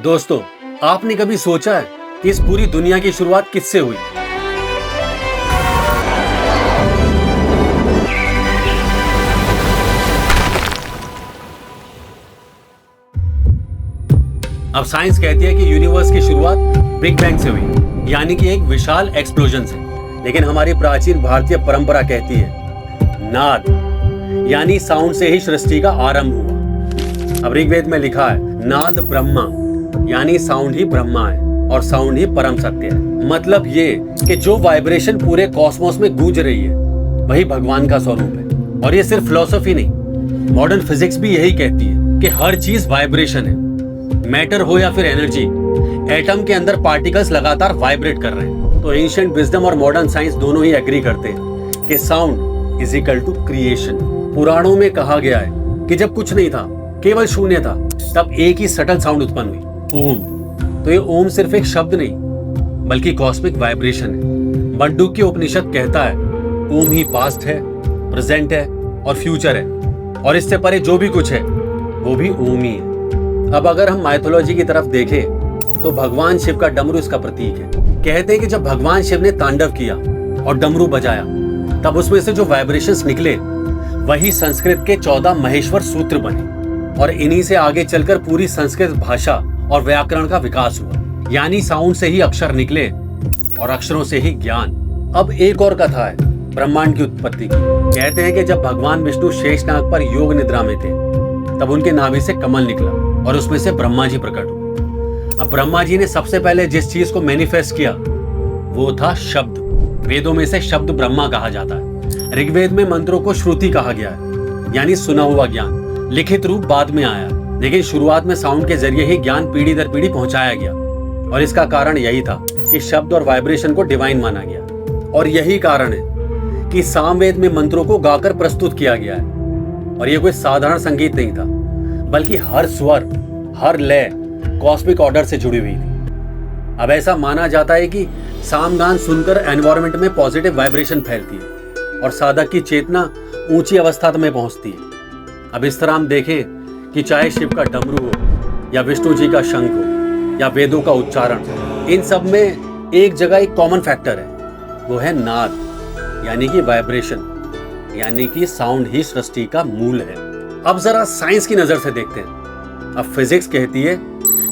दोस्तों, आपने कभी सोचा है कि इस पूरी दुनिया की शुरुआत किससे हुई? अब साइंस कहती है कि यूनिवर्स की शुरुआत बिग बैंग से हुई, यानी कि एक विशाल एक्सप्लोजन से। लेकिन हमारी प्राचीन भारतीय परंपरा कहती है नाद, यानी साउंड से ही सृष्टि का आरंभ हुआ। अब ऋग्वेद में लिखा है नाद ब्रह्मा, यानी साउंड ही ब्रह्मा है और साउंड ही परम सत्य है। मतलब ये कि जो वाइब्रेशन पूरे कॉस्मोस में गूंज रही है वही भगवान का स्वरूप है। और ये सिर्फ फिलॉसफी नहीं, मॉडर्न फिजिक्स भी यही कहती है कि हर चीज वाइब्रेशन है। मैटर हो या फिर एनर्जी, एटम के अंदर पार्टिकल्स लगातार वाइब्रेट कर रहे हैं। तो एंशिएंट विजडम और मॉडर्न साइंस दोनों ही एग्री करते हैं कि sound is equal to creation. पुराणों में कहा गया है कि जब कुछ नहीं था, केवल शून्य था, तब एक ही सटल साउंड उत्पन्न हुई, ओम। तो ये ओम सिर्फ एक शब्द नहीं बल्कि कॉस्मिक वाइब्रेशन है। मंडूक्य उपनिषद कहता है ओम ही पास्ट है, प्रेजेंट है और फ्यूचर है, और इससे परे जो भी कुछ है वो भी ओम ही है। अब अगर हम माइथोलॉजी की तरफ देखें तो भगवान शिव का डमरू इसका प्रतीक है। कहते हैं कि जब भगवान शिव ने तांडव किया और डमरू बजाया, तब उसमें से जो वाइब्रेशंस निकले वही संस्कृत के 14 महेश्वर सूत्र बने, और इन्हीं से आगे चलकर पूरी संस्कृत भाषा और व्याकरण का विकास हुआ। यानी साउंड से ही अक्षर निकले और अक्षरों से ही ज्ञान। अब एक और कथा है ब्रह्मांड की उत्पत्ति की। कहते हैं कि जब भगवान विष्णु शेषनाग पर योग निद्रा में थे, तब उनके नाभि से कमल निकला और उसमें से ब्रह्मा जी प्रकट हुए। अब ब्रह्मा जी ने सबसे पहले जिस चीज को मैनिफेस्ट किया वो था शब्द। वेदों में से शब्द ब्रह्मा कहा जाता है। ऋग्वेद में मंत्रों को श्रुति कहा गया है, यानी सुना हुआ ज्ञान। लिखित रूप बाद में आया, लेकिन शुरुआत में साउंड के जरिए ही ज्ञान पीढ़ी दर पीढ़ी पहुंचाया गया। और इसका कारण यही था कि शब्द और वाइब्रेशन को डिवाइन माना गया। और यही कारण है कि सामवेद में मंत्रों को गाकर प्रस्तुत किया गया है। और ये कोई साधारण संगीत नहीं था, बल्कि हर स्वर, हर लय कॉस्मिक ऑर्डर से जुड़ी हुई थी। अब ऐसा माना जाता है कि सामगान सुनकर एनवायरनमेंट में पॉजिटिव वाइब्रेशन फैलती है और साधक की चेतना ऊंची अवस्था में पहुंचती है। अब इस तरह हम देखें कि चाहे शिव का डमरू हो या विष्णु जी का शंख हो या वेदों का उच्चारण, इन सब में एक जगह एक कॉमन फैक्टर है, वो है नाद, यानी कि वाइब्रेशन, यानी कि साउंड ही सृष्टि का मूल है। अब जरा साइंस की नजर से देखते हैं। अब फिजिक्स कहती है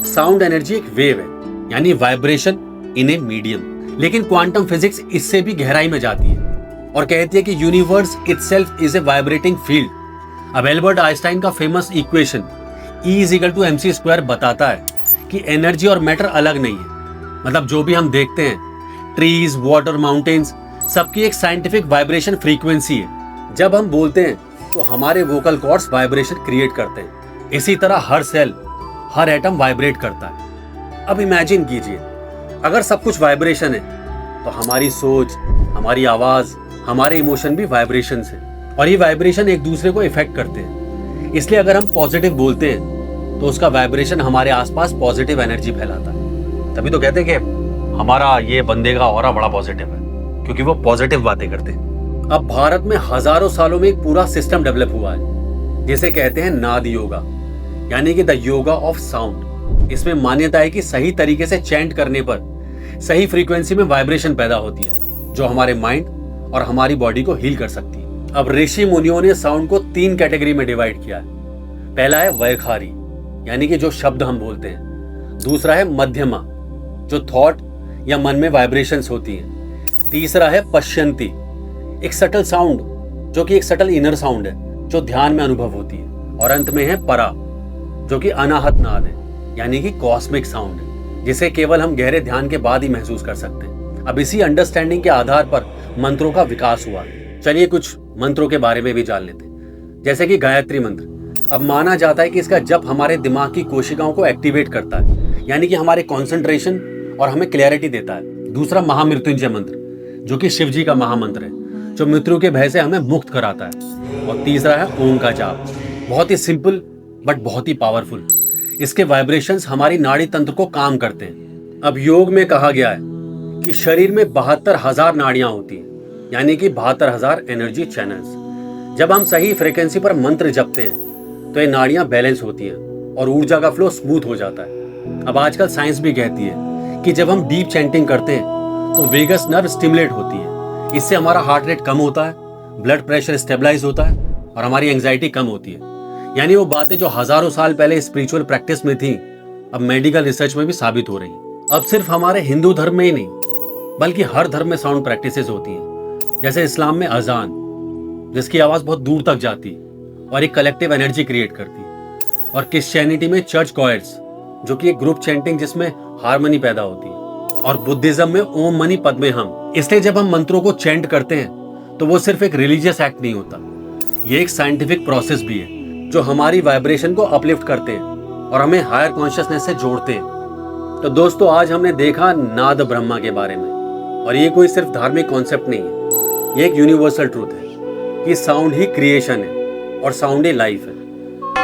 साउंड एनर्जी एक वेव है, यानी वाइब्रेशन इन ए मीडियम। लेकिन क्वांटम फिजिक्स इससे भी गहराई में जाती है और कहती है कि universe itself is a vibrating field. अब एल्बर्ट आइंस्टाइन का फेमस इक्वेशन E=mc² बताता है कि एनर्जी और मैटर अलग नहीं है। मतलब जो भी हम देखते हैं, ट्रीज, वाटर, माउंटेन्स, सबकी एक साइंटिफिक वाइब्रेशन फ्रीक्वेंसी है। जब हम बोलते हैं तो हमारे वोकल कॉर्ड्स वाइब्रेशन क्रिएट करते हैं। इसी तरह हर सेल, हर एटम वाइब्रेट करता है। अब इमेजिन कीजिए, अगर सब कुछ वाइब्रेशन है तो हमारी सोच, हमारी आवाज, हमारे इमोशन भी वाइब्रेशन है, और ये वाइब्रेशन एक दूसरे को इफेक्ट करते हैं। इसलिए अगर हम पॉजिटिव बोलते हैं तो उसका वाइब्रेशन हमारे आसपास पॉजिटिव एनर्जी फैलाता है। तभी तो कहते हैं कि हमारा ये बंदे का ऑरा बड़ा पॉजिटिव है, क्योंकि वो पॉजिटिव बातें करते हैं। अब भारत में हजारों सालों में एक पूरा सिस्टम डेवलप हुआ है जिसे कहते हैं नाद योगा, यानी कि द योगा ऑफ साउंड। इसमें मान्यता है कि सही तरीके से चैंट करने पर सही फ्रीक्वेंसी में वाइब्रेशन पैदा होती है, जो हमारे माइंड और हमारी बॉडी को हील कर सकती है। अब ऋषि मुनियों ने साउंड को 3 कैटेगरी में डिवाइड किया है। पहला है वैखारी, यानी कि जो शब्द हम बोलते हैं। दूसरा है मध्यमा, जो थॉट या मन में वाइब्रेशंस होती हैं। तीसरा है पश्यंती, एक सटल साउंड, जो कि एक सटल इनर साउंड है जो ध्यान में अनुभव होती है। और अंत में है परा, जो कि अनाहत नाद है, यानी कि कॉस्मिक साउंड है, जिसे केवल हम गहरे ध्यान के बाद ही महसूस कर सकते हैं। अब इसी अंडरस्टैंडिंग के आधार पर मंत्रों का विकास हुआ। चलिए कुछ मंत्रों के बारे में भी जान लेते हैं, जैसे कि गायत्री मंत्र। अब माना जाता है कि इसका जप हमारे दिमाग की कोशिकाओं को एक्टिवेट करता है, यानी कि हमारे कॉन्सेंट्रेशन और हमें क्लैरिटी देता है। दूसरा महामृत्युंजय मंत्र, जो कि शिव जी का महामंत्र है, जो मृत्यु के भय से हमें मुक्त कराता है। और तीसरा है ओम का जाप, बहुत ही सिंपल बट बहुत ही पावरफुल। इसके वाइब्रेशंस हमारी नाड़ी तंत्र को काम करते हैं। अब योग में कहा गया है कि शरीर में 72,000 नाड़ियां होती हैं, यानी कि 72,000 एनर्जी चैनल्स। जब हम सही फ्रीक्वेंसी पर मंत्र जपते हैं तो ये नाड़ियां बैलेंस होती हैं और ऊर्जा का फ्लो स्मूथ हो जाता है। अब आजकल साइंस भी कहती है कि जब हम डीप चैंटिंग करते हैं तो वेगस नर्व स्टिमुलेट होती है। इससे हमारा हार्ट रेट कम होता है, ब्लड प्रेशर स्टेबलाइज होता है और हमारी एंजाइटी कम होती है। यानी वो बातें जो हजारों साल पहले स्पिरिचुअल प्रैक्टिस में थी, अब मेडिकल रिसर्च में भी साबित हो रही हैं। अब सिर्फ हमारे हिंदू धर्म में ही नहीं, बल्कि हर धर्म में साउंड प्रैक्टिसेस होती हैं। जैसे इस्लाम में अजान, जिसकी आवाज बहुत दूर तक जाती और एक कलेक्टिव एनर्जी क्रिएट करती है। और क्रिश्चियनिटी में चर्च कॉयर्स, जो कि एक ग्रुप चैंटिंग जिसमें हार्मनी पैदा होती है। और बुद्धिज्म में ओम मनी पद्मे हम। इसलिए जब हम मंत्रों को चैंट करते हैं तो वो सिर्फ एक रिलीजियस एक्ट नहीं होता, ये एक साइंटिफिक प्रोसेस भी है जो हमारी वाइब्रेशन को अपलिफ्ट करते हैं और हमें हायर कॉन्शियसनेस से जोड़ते हैं। तो दोस्तों, आज हमने देखा नाद ब्रह्मा के बारे में, और ये कोई सिर्फ धार्मिक कॉन्सेप्ट नहीं है, ये एक यूनिवर्सल ट्रूथ है कि साउंड ही क्रिएशन है और साउंड ही लाइफ है।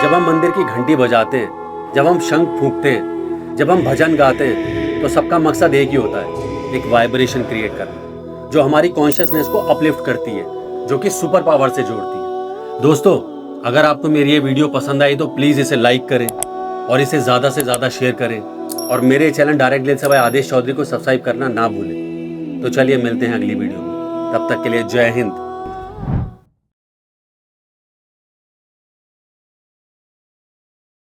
जब हम मंदिर की घंटी बजाते हैं, जब हम शंख फूंकते हैं, जब हम भजन गाते हैं, तो सबका मकसद एक ही होता है, एक वाइब्रेशन क्रिएट करना जो हमारी कॉन्शियसनेस को अपलिफ्ट करती है, जो कि सुपर पावर से जोड़ती है। दोस्तों, अगर आपको मेरी ये वीडियो पसंद आई तो प्लीज़ इसे लाइक करें और इसे ज़्यादा से ज़्यादा शेयर करें, और मेरे चैनल डायरेक्ट लेन से भाई आदेश चौधरी को सब्सक्राइब करना ना भूलें। तो चलिए मिलते हैं अगली वीडियो में, तब तक के लिए जय हिंद।